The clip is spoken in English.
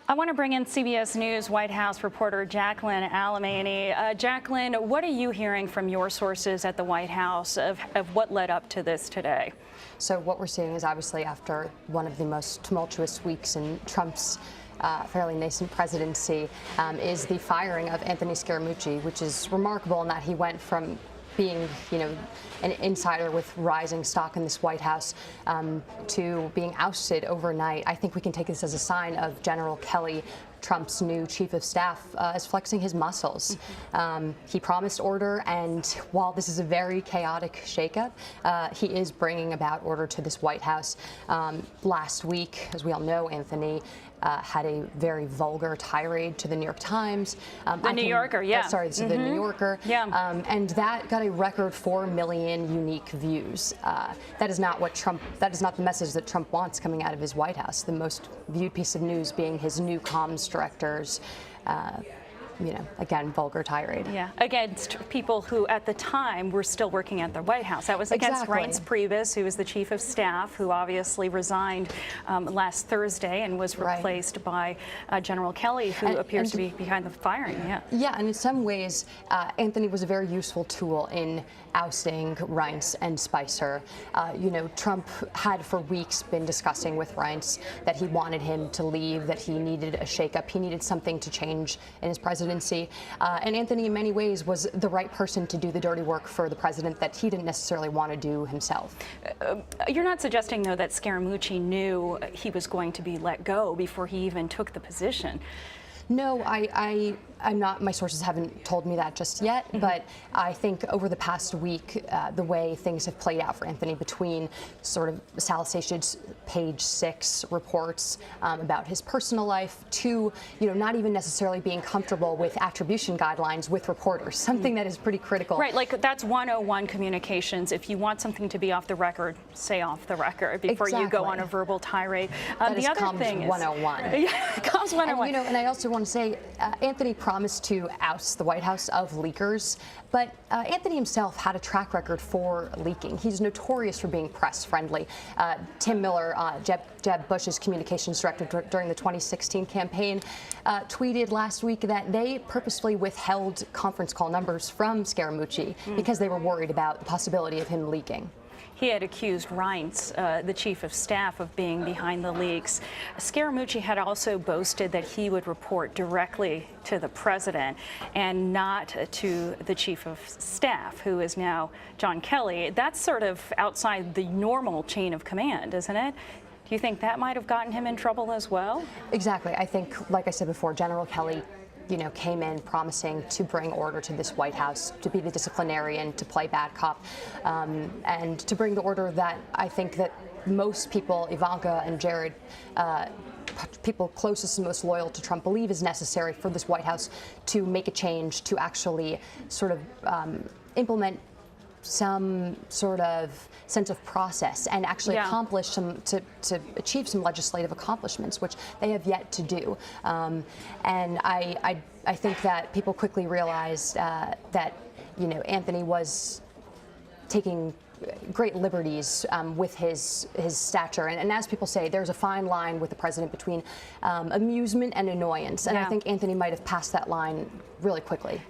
I want to bring in CBS News White House reporter Jacqueline Alemany. Jacqueline, what are you hearing from your sources at the White House of what led up to this today? So what we're seeing is obviously after one of the most tumultuous weeks in Trump's fairly nascent presidency is the firing of Anthony Scaramucci, which is remarkable in that he went from being, an insider with rising stock in this White House to being ousted overnight. I think we can take this as a sign of General Kelly, Trump's new chief of staff, is flexing his muscles. He promised order, and while this is a very chaotic shakeup, he is bringing about order to this White House. Last week, as we all know, Anthony had a very vulgar tirade to the New York Times. The New Yorker, yeah. Sorry, this is the New Yorker. Yeah. And that got a record 4 million unique views. That is not the message that Trump wants coming out of his White House. The most viewed piece of news being his new comms director's again, vulgar tirade. Yeah, against people who at the time were still working at the White House. That was against Reince Priebus, who was the chief of staff, who obviously resigned last Thursday and was replaced by General Kelly, who appears to be behind the firing. Yeah. Yeah, and in some ways, Anthony was a very useful tool in ousting Reince and Spicer. Trump had for weeks been discussing with Reince that he wanted him to leave, that he needed a shakeup, he needed something to change in his presidency. And Anthony, in many ways, was the right person to do the dirty work for the president that he didn't necessarily want to do himself. You're not suggesting, though, that Scaramucci knew he was going to be let go before he even took the position? No, I'm not. My sources haven't told me that just yet, but I think over the past week, the way things have played out for Anthony between sort of Salasatia's Page 6 reports about his personal life to, not even necessarily being comfortable with attribution guidelines with reporters, something that is pretty critical. Right, like that's 101 communications. If you want something to be off the record, say off the record before you go on a verbal tirade. That is comms 101. Yeah, comms 101. And I also want to say, Anthony promised to oust the White House of leakers, but Anthony himself had a track record for leaking. He's notorious for being press friendly. Tim Miller, Jeb Bush's communications director during the 2016 campaign, tweeted last week that they purposefully withheld conference call numbers from Scaramucci because they were worried about the possibility of him leaking. He had accused Reince, the chief of staff, of being behind the leaks. Scaramucci had also boasted that he would report directly to the president and not to the chief of staff, who is now John Kelly. That's sort of outside the normal chain of command, isn't it? Do you think that might have gotten him in trouble as well? Exactly. I think, like I said before, General Kelly came in promising to bring order to this White House, to be the disciplinarian, to play bad cop, and to bring the order that I think that most people, Ivanka and Jared, people closest and most loyal to Trump, believe is necessary for this White House to make a change, to actually sort of implement some sort of sense of process and actually accomplish to achieve some legislative accomplishments, which they have yet to do. And I think that people quickly realized that Anthony was taking great liberties with his stature, and as people say, there's a fine line with the president between amusement and annoyance, and I think Anthony might have passed that line really quickly.